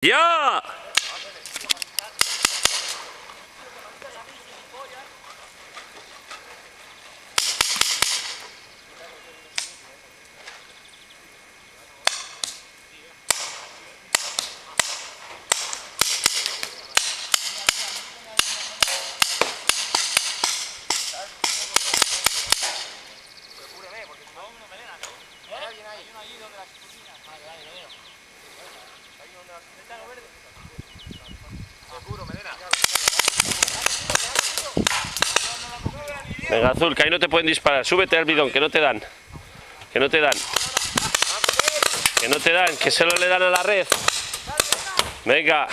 ¡Ya! Venga, Azul, que ahí no te pueden disparar. Súbete al bidón, que no te dan. Que no te dan. Que no te dan, que solo le dan a la red. Venga.